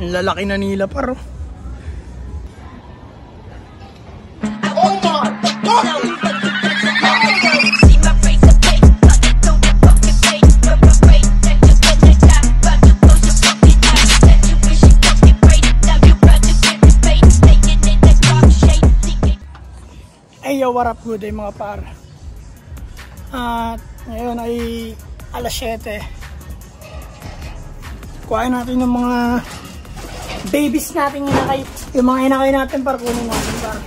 Ang lalaki na nila paro. Hey yo, what up good day mga par. At ngayon ay alas 7. Kuhain natin yung mga babies natin inakay. Yung mga inakay natin para kunin natin par.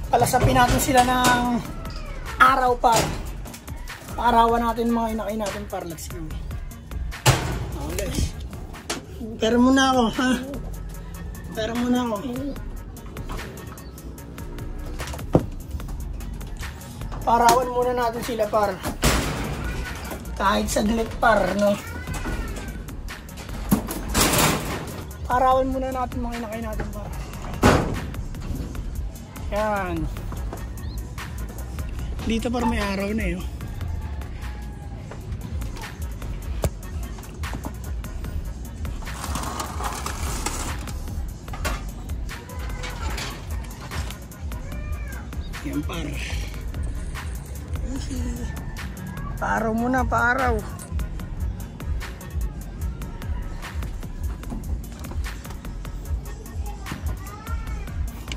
Palasapin natin sila ng araw par. Paarawan natin mga inakay natin par. Let's go. Okay. Pero muna ako ha. Pero muna ako. Parawan muna natin sila par. Kahit saglit par, no? Parawan muna natin mga inakay natin par. Yan. Dito par may araw na yun. Yan par. Paaraw muna, paaraw.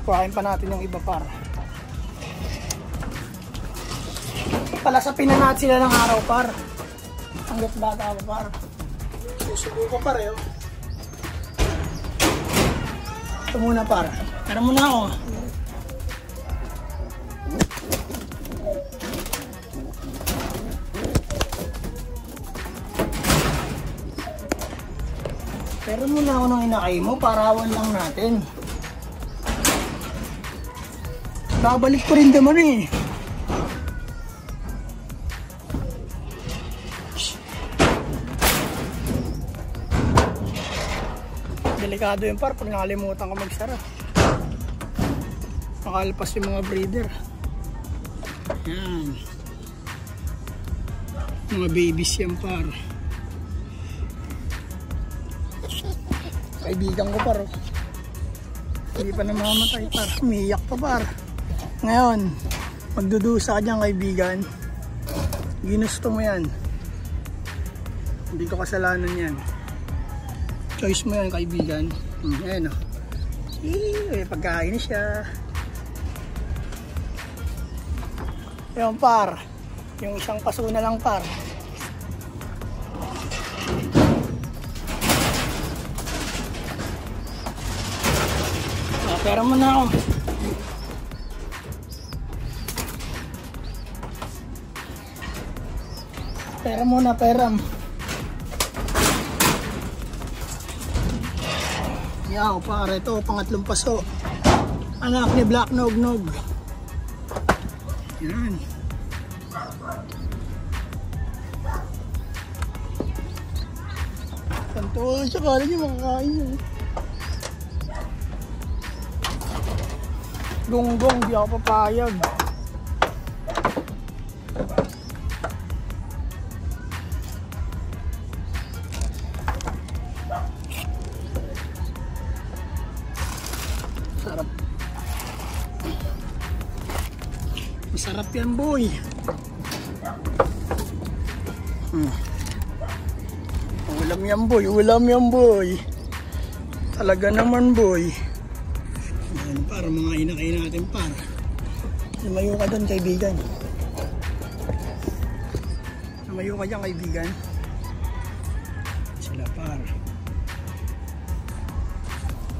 Kuhain pa natin yung iba par. Palasapin na natin sila ng araw par. Hanggat bata pa par. Susubo ko par yun. Ito muna par. Pero muna ako. Pero muna ako nang inakay mo, parawan lang natin. Babalik ko rin naman eh. Delikado yun par, pag nakalimutan ka magsara. Makalpas yung mga breeder. Yan. Mga babies yan par. Kaibigan ko par. Hindi pa namamatay par. Umiyak pa par. Ngayon, magdudusa ka dyan kaibigan. Ginusto mo yan. Hindi ko kasalanan yan. Choice mo yan kaibigan. Ayan o. May pagkain siya. Ayan par. Yung isang paso na lang par. Pera mo na ako. Pera muna, peram. Yaw, pare, ito, pangatlong paso. Anak ni Black Nog-Nog. Yan. Tanto, siya kala niyo makakain niyo. Gonggong, di ako papayag. Sarap. Masarap yan boy. Ulam yan boy, ulam yan boy. Talaga naman boy. Para mga inakay natin para. Lumayo ka doon kaibigan. Lumayo ka dyan kaibigan. Sila par.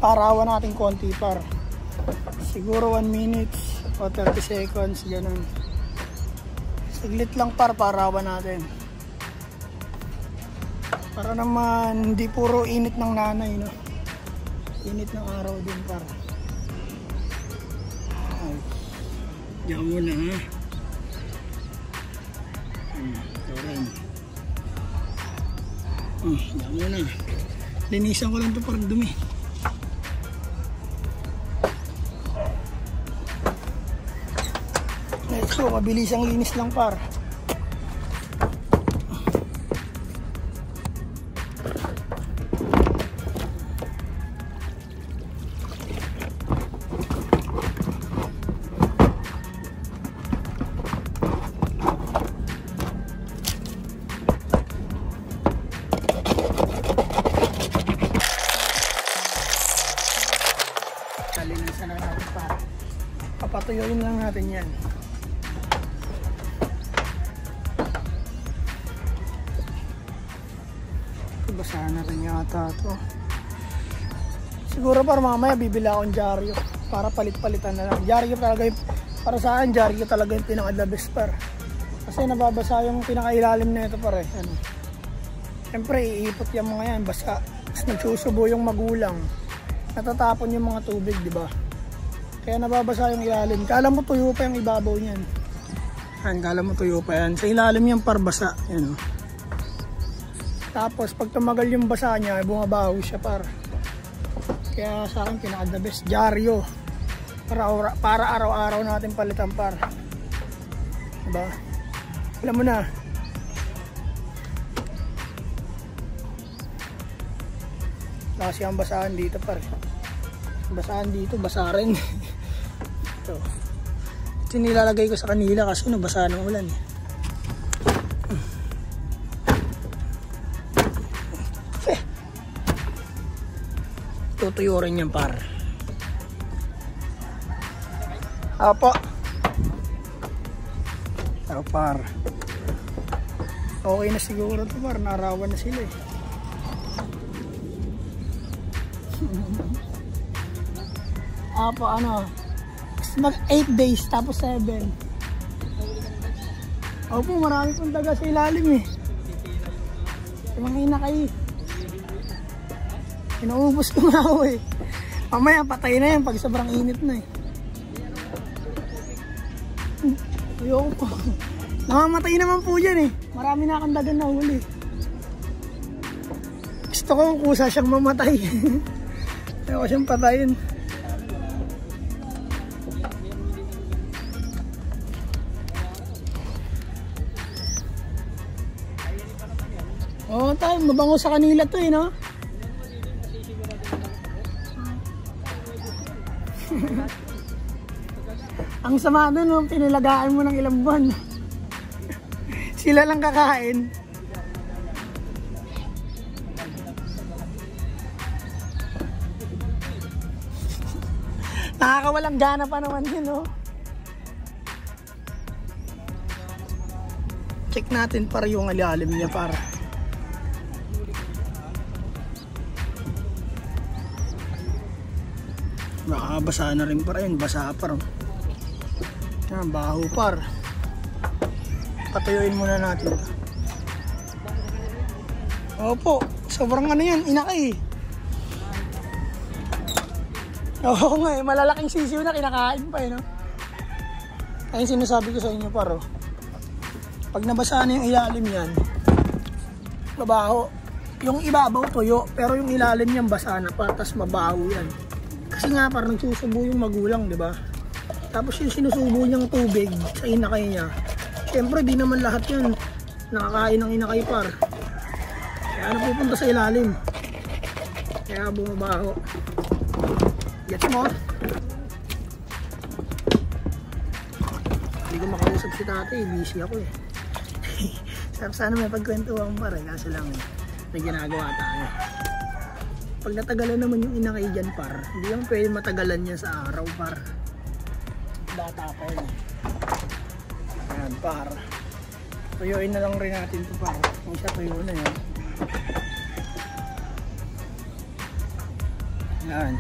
Parawan natin konti par. Siguro 1 minute o 30 seconds ganun. Saglit lang par, parawan natin. Para naman hindi puro init ng nanay no. Init ng araw din par. Diyan muna ha. Diyan muna. Linisan ko lang ito parang dumi. Let's go, mabilis ang linis lang par. Patuyuin lang natin yan. Basa na rin yata ito. Siguro para mamaya bibili akong dyaryo para palit-palitan na lang. Dyaryo talaga yung, para sa akin dyaryo talaga yung pinaka-the best par. Kasi nababasa yung pinaka-ilalim na ito pare. Ano? Siyempre iipot yung mga yan basa. Tapos nagsusubo yung magulang. Natatapon yung mga tubig, di ba? Kaya nababasa yung ilalim. Kala mo tuyo pa yung ibabaw niyan. Yan, kala mo tuyo pa yan. Sa ilalim yung parbasa. Yan. Tapos pag tumagal yung basa niya, bumabaho siya par. Kaya sa akin pinaka-the best dyaryo. Para araw-araw natin palitan par. Diba? Alam mo na. Kasi ang basahan dito par. Basahan dito, basa rin. Ito. Ito nilalagay ko sa kanila kasi nabasa ng ulan. Tutuyo rin yan par. Apo. Ito par. Okay na siguro ito par. Narawan na sila eh. Apo ano, mag 8 days tapos 7. Opo, marami pong daga sa ilalim eh. Yung mga inakay. Inuubos ko nga ako eh. Mamaya patay na yan pag sobrang init na eh. Ayoko po. Namamatay naman po dyan eh. Marami na akong dagan na huli. Gusto ko kusa siyang mamatay. Ayoko siyang patayin. Oo tayo, mabango sa kanila to eh no? Ang sama doon, no? Pinilagaan mo ng ilang buwan. Sila lang kakain. Nakakawalang gana pa naman yun, no? Check natin para yung ilalim niya para. Basa na rin pa rin, basa pa rin. Yan, baho par. Patuyuin muna natin ito. Opo, sobrang ano yan, inakay. Oo nga eh, malalaking sisiw na kinakain pa eh no. Ayun sinasabi ko sa inyo paro. Pag nabasa na yung ilalim yan, mabaho. Yung ibabaw tuyo, pero yung ilalim niyan basa na pa, tas mabaho yan. Kasi nga parang nagsusubo yung magulang, di ba? Tapos yung sinusubo niyang tubig sa inakay niya, syempre di naman lahat yun nakakain ng inakay par. Kaya napupunta sa ilalim. Kaya bumabaho. Gets mo? Hindi ko makausap si tatay, busy ako eh. Sana may pagkwentuhan par eh, kaso lang may ginagawa tayo. Pag natagalan naman yung inakay dyan par, hindi lang pwede matagalan niya sa araw par. Data pa yun. Ayan par. Tuyuin na lang rin natin ito par. Yung isa tuyo na yan. Ayan.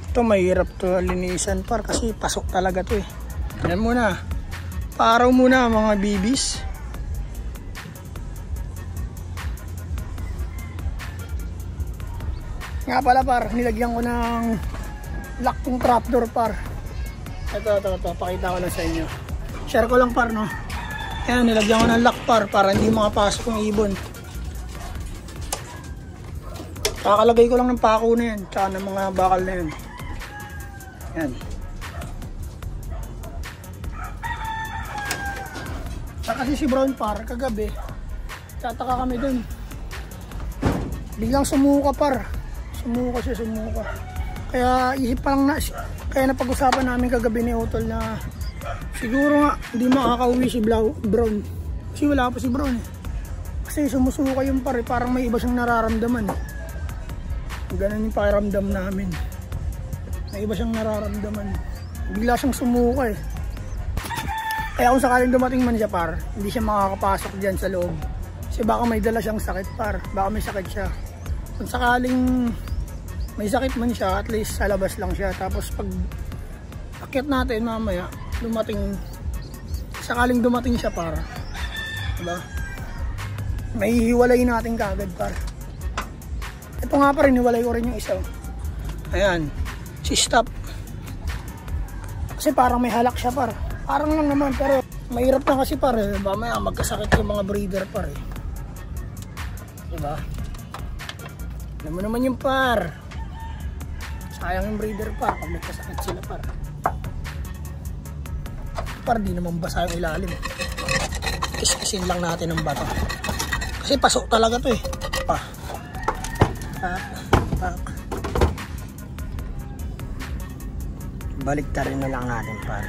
Ito mahirap to linisan par kasi pasok talaga to eh. Ayan muna. Paaraw muna mga bibis. Nga pala par, nilagyan ko ng lock tong trapdoor par. Ito, pakita ko lang sa inyo. Share ko lang par no. Ayan, nilagyan ko ng lock par para hindi makapasok yung ibon. Kakalagay ko lang ng pako na yan, tsaka ng mga bakal na yan. Ayan. Tsaka kasi si Brown par, kagabi, tataka kami dun. Biglang sumuka par. Sumuka siya. Kaya isip pa lang na, kaya napag-usapan namin kagabi ni Utol na siguro nga hindi makakauwi si Brown. Kasi wala pa si Brown eh. Kasi sumusuka yung pare, parang may iba siyang nararamdaman eh. Ganun yung pakiramdam namin. May iba siyang nararamdaman. Bigla siyang sumuka eh. Kaya kung sakaling dumating man siya par, hindi siya makakapasok dyan sa loob. Kasi baka may dala siyang sakit par, baka may sakit siya. Kung sakaling may sakit man siya, at least sa labas lang siya. Tapos pag akyat natin mamaya, sakaling dumating siya par, diba? May hiwalay natin kagad par. Ito nga pa rin, hiwalay ko rin yung isa. Ayan, si stop. Kasi parang may halak siya par. Parang lang naman, pero mahirap na kasi par eh. Mamaya magkasakit yung mga breeder par eh. Diba? Alam mo naman yung par. Sayang yung breeder par pag nagkasakit sila par. Par di naman basa yung ilalim. Kiskisin lang natin ng bato. Kasi pasok talaga to eh. Pa. Balik ta rin na lang natin par.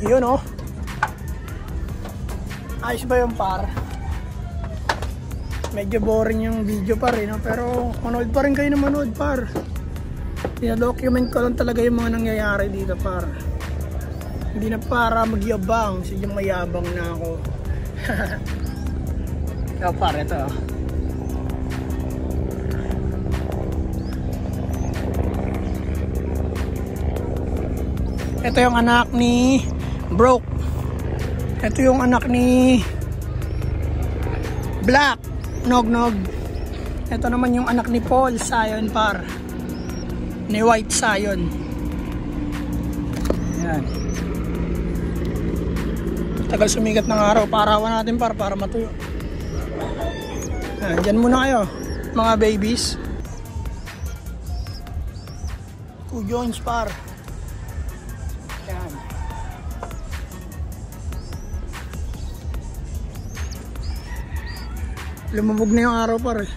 Yun oh. Ayos ba yung par? Medyo boring yung video par eh, no? Pero manood pa rin kayo na manood par. Dina-document ko lang talaga yung mga nangyayari dito par. Hindi na para magyabang, sidyang mayabang na ako. Ito par, ito oh. Ito yung anak ni Broke. Ito yung anak ni Black Nog. Ito naman yung anak ni Paul Sion par. Ni White Sion. Yan. Tagal sumigat ng araw. Parawan natin par para matuyo. Yan, dyan muna kayo mga babies. 2 joints par. Yan. Lumubog na yung araw par eh.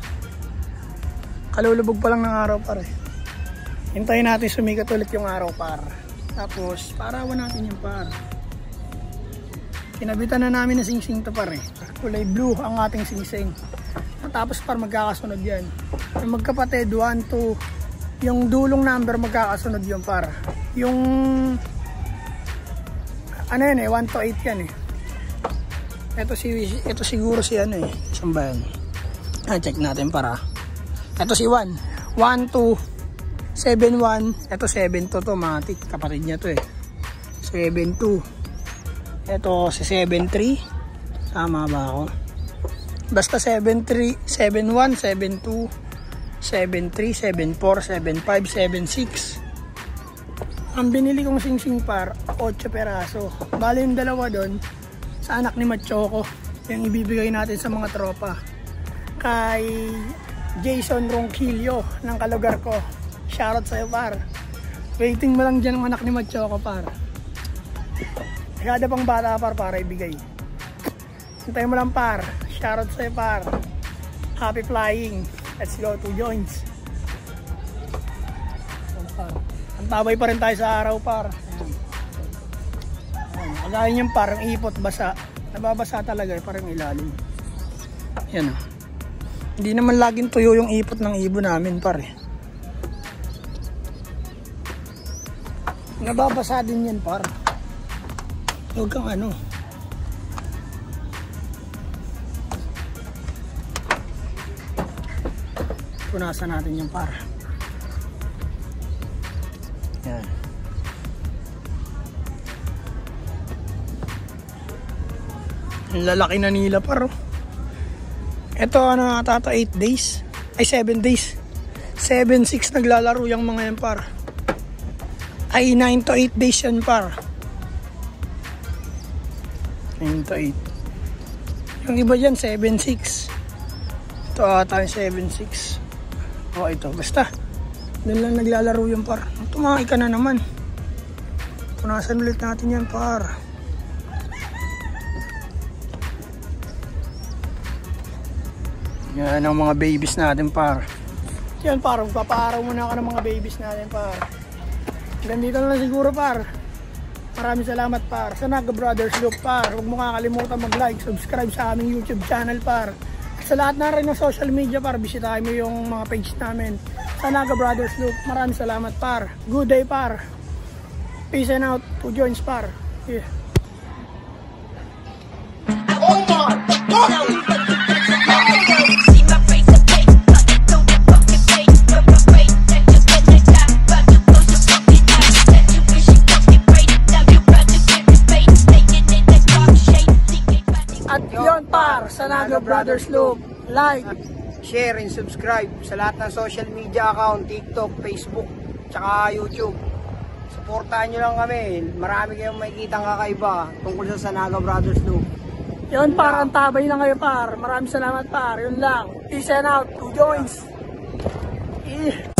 Kalulubog pa lang ng araw par eh. Hintayin natin sumikat ulit yung araw par. Tapos parawan natin yung par. Kinabitan na namin na singsing to par eh. Kulay blue ang ating singsing. Tapos par magkakasunod yan. Yung magkapatid 1, 2. Yung dulong number magkakasunod yung par. Yung ano yan eh, 1 to 8 yan eh. Ito siguro si ano eh. Saan ba yan? Check natin para. Ito si 1. 1, 2, 7, 1. Ito 7, 2 to. Matik. Kapatid niya to eh. 7, 2. Ito si 7, 3. Tama ba ako? Basta 7, 3, 7, 1, 7, 2, 7, 3, 7, 4, 7, 5, 7, 6. Ang binili kong singsing par, 8 peraso. Bali yung dalawa doon sa anak ni Machoco, yung ibibigay natin sa mga tropa. Kay Jason Ronquillo ng kalugar ko. Shoutout sa'yo par. Waiting mo lang dyan ang anak ni Machoco par. Kada pang bata par para ibigay. Hintayin mo lang par. Shoutout sa'yo par. Happy flying. Let's go, 2 joints. Ang tabay pa rin tayo sa araw par. Kagaya niyan parang ipot basa. Nababasa talaga eh, parang ilalim. Yan o. Hindi naman laging tuyo yung ipot ng ibon namin pare. Nababasa din yan par. Huwag kang ano. Punasan natin yung par. Yan. Ang lalaki na nila par. Ito ano tata 8 days. Ay 7 days. 7-6 naglalaro yung mga yan par. Ay 9 to 8 days yan par. 9 to 8. Yung iba dyan 7-6. Ito ata yung 7-6. O ito basta. Doon lang naglalaro yung par. Tumakay ka na naman. Punasan ulit natin yan par. Yan ang mga babies natin par. Yan par, magpapaaraw muna ako ng mga babies natin par. Ganito na lang siguro par. Maraming salamat par. Sa Naga Brothers Loop par. Huwag mo kakalimutan mag-like, subscribe sa aming YouTube channel par. Sa lahat na rin ng social media par, bisitahin mo yung mga page namin. Sa Naga Brothers Loop. Maraming salamat par. Good day par. Peace and out. 2 joints par. Yeah. At yun par, sa Naga Brothers Loop. Like, share and subscribe sa lahat ng social media account, TikTok, Facebook, tsaka YouTube. Supportahan nyo lang kami. Marami kayong makikitang kakaiba tungkol sa Naga Brothers Loop. yun par, ang tabay na kayo par. Maraming salamat par, yun lang. Peace and out, 2 joints. Yeah.